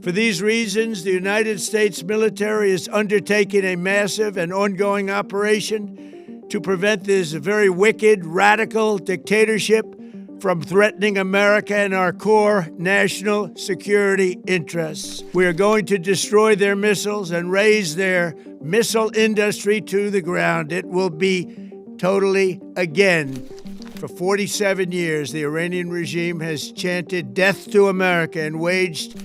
For these reasons, the United States military is undertaking a massive and ongoing operation to prevent this very wicked, radical dictatorship from threatening America and our core national security interests. We are going to destroy their missiles and raise their missile industry to the ground. It will be totally again. For 47 years, the Iranian regime has chanted death to America and waged.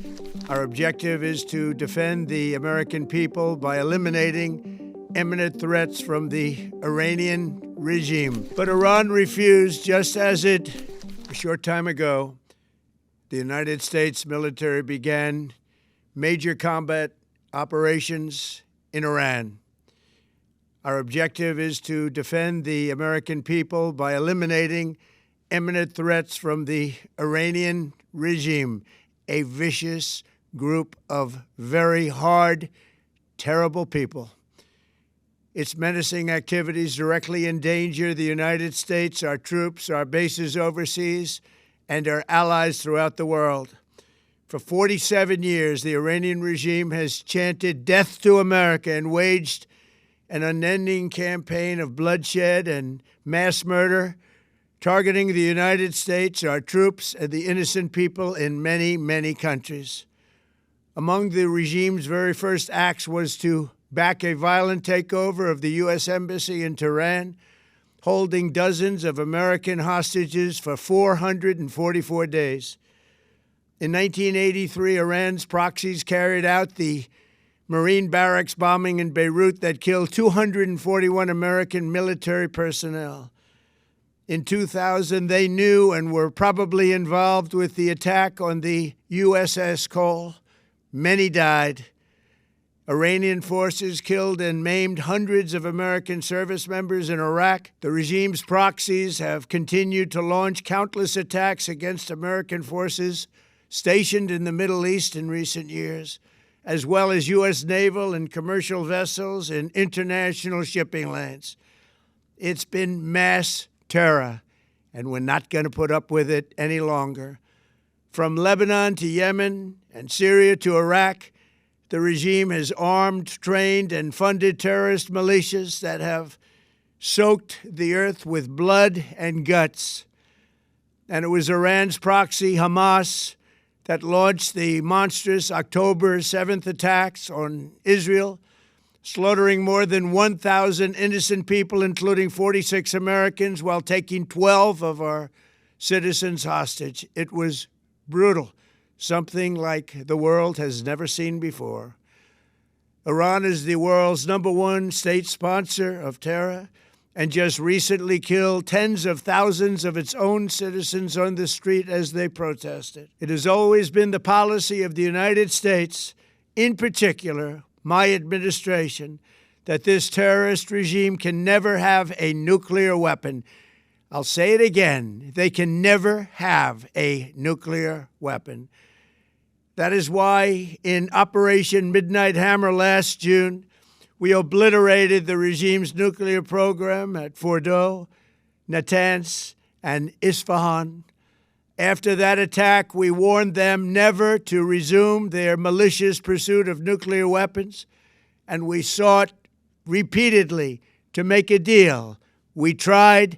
Our objective is to defend the American people by eliminating imminent threats from the Iranian regime. But Iran refused, just as it, a short time ago, the United States military began major combat operations in Iran. Our objective is to defend the American people by eliminating imminent threats from the Iranian regime, a vicious group of very hard, terrible people. Its menacing activities directly endanger the United States, our troops, our bases overseas, and our allies throughout the world. For 47 years, the Iranian regime has chanted death to America and waged an unending campaign of bloodshed and mass murder, targeting the United States, our troops, and the innocent people in many, many countries. Among the regime's very first acts was to back a violent takeover of the U.S. Embassy in Tehran, holding dozens of American hostages for 444 days. In 1983, Iran's proxies carried out the Marine barracks bombing in Beirut that killed 241 American military personnel. In 2000, they knew and were probably involved with the attack on the USS Cole. Many died. Iranian forces killed and maimed hundreds of American service members in Iraq. The regime's proxies have continued to launch countless attacks against American forces stationed in the Middle East in recent years, as well as U.S. naval and commercial vessels in international shipping lanes. It's been mass terror, and we're not going to put up with it any longer. From Lebanon to Yemen and Syria to Iraq, the regime has armed, trained, and funded terrorist militias that have soaked the earth with blood and guts. And it was Iran's proxy, Hamas, that launched the monstrous October 7th attacks on Israel, slaughtering more than 1,000 innocent people, including 46 Americans, while taking 12 of our citizens hostage. It was brutal, something like the world has never seen before. Iran is the world's #1 state sponsor of terror and just recently killed tens of thousands of its own citizens on the street as they protested. It has always been the policy of the United States, in particular, my administration, that this terrorist regime can never have a nuclear weapon. I'll say it again, they can never have a nuclear weapon. That is why in Operation Midnight Hammer last June, we obliterated the regime's nuclear program at Fordow, Natanz, and Isfahan. After that attack, we warned them never to resume their malicious pursuit of nuclear weapons, and we sought repeatedly to make a deal. We tried.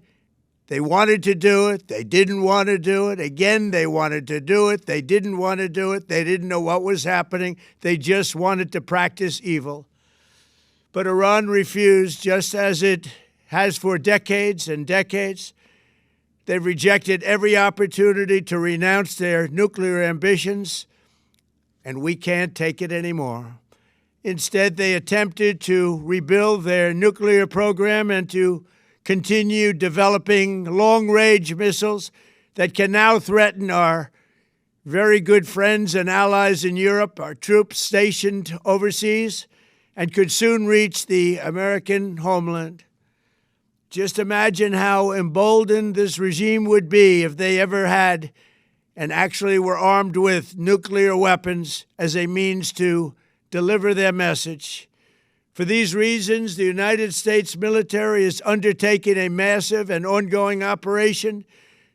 They wanted to do it. They didn't want to do it. Again, they wanted to do it. They didn't want to do it. They didn't know what was happening. They just wanted to practice evil. But Iran refused, just as it has for decades and decades. They've rejected every opportunity to renounce their nuclear ambitions, and we can't take it anymore. Instead, they attempted to rebuild their nuclear program and to continue developing long-range missiles that can now threaten our very good friends and allies in Europe, our troops stationed overseas, and could soon reach the American homeland. Just imagine how emboldened this regime would be if they ever had and actually were armed with nuclear weapons as a means to deliver their message. For these reasons, the United States military is undertaking a massive and ongoing operation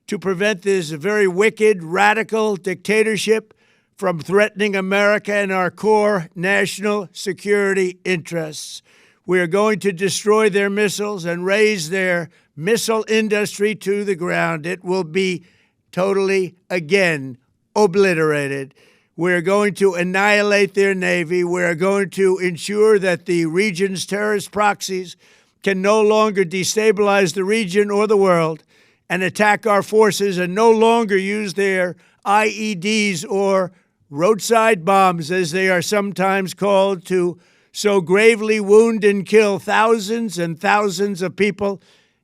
to prevent this very wicked, radical dictatorship from threatening America and our core national security interests. We are going to destroy their missiles and raise their missile industry to the ground. It will be totally, again, obliterated. We're going to annihilate their Navy. We're going to ensure that the region's terrorist proxies can no longer destabilize the region or the world and attack our forces and no longer use their IEDs or roadside bombs, as they are sometimes called, to so gravely wound and kill thousands and thousands of people,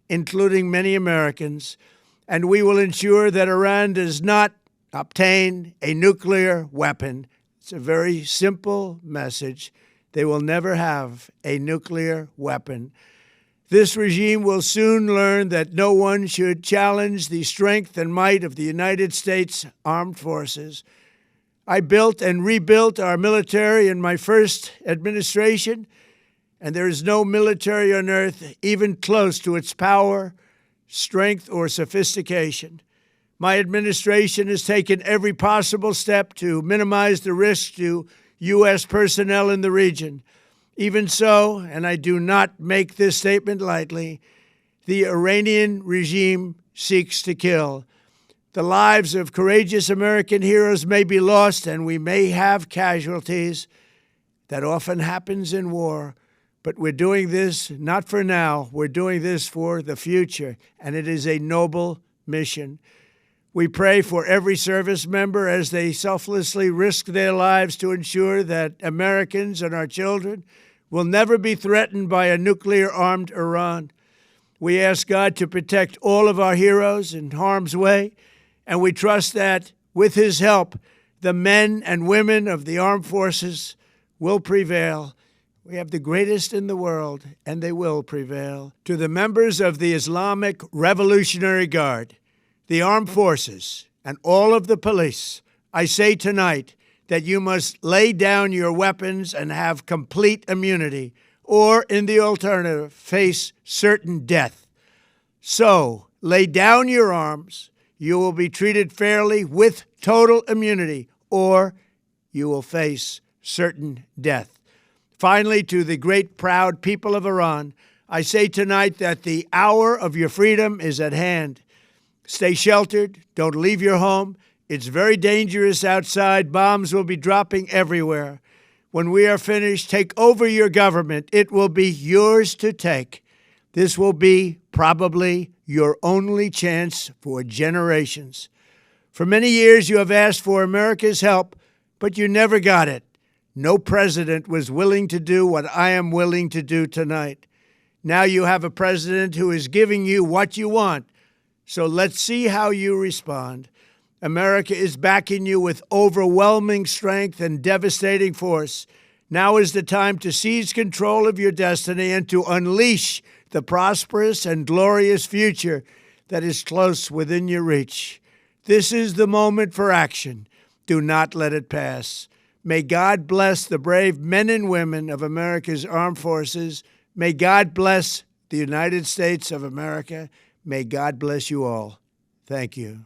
including many Americans. And we will ensure that Iran does not obtain a nuclear weapon. It's a very simple message. They will never have a nuclear weapon. This regime will soon learn that no one should challenge the strength and might of the United States Armed Forces. I built and rebuilt our military in my first administration, and there is no military on earth even close to its power, strength, or sophistication. My administration has taken every possible step to minimize the risk to U.S. personnel in the region. Even so, and I do not make this statement lightly, the Iranian regime seeks to kill. The lives of courageous American heroes may be lost, and we may have casualties. That often happens in war. But we're doing this not for now. We're doing this for the future, and it is a noble mission. We pray for every service member as they selflessly risk their lives to ensure that Americans and our children will never be threatened by a nuclear-armed Iran. We ask God to protect all of our heroes in harm's way, and we trust that, with His help, the men and women of the armed forces will prevail. We have the greatest in the world, and they will prevail. To the members of the Islamic Revolutionary Guard, the armed forces, and all of the police, I say tonight that you must lay down your weapons and have complete immunity, or, in the alternative, face certain death. So, lay down your arms. You will be treated fairly with total immunity, or you will face certain death. Finally, to the great proud people of Iran, I say tonight that the hour of your freedom is at hand. Stay sheltered. Don't leave your home. It's very dangerous outside. Bombs will be dropping everywhere. When we are finished, take over your government. It will be yours to take. This will be probably your only chance for generations. For many years, you have asked for America's help, but you never got it. No president was willing to do what I am willing to do tonight. Now you have a president who is giving you what you want. So let's see how you respond. America is backing you with overwhelming strength and devastating force. Now is the time to seize control of your destiny and to unleash the prosperous and glorious future that is close within your reach. This is the moment for action. Do not let it pass. May God bless the brave men and women of America's armed forces. May God bless the United States of America. May God bless you all. Thank you.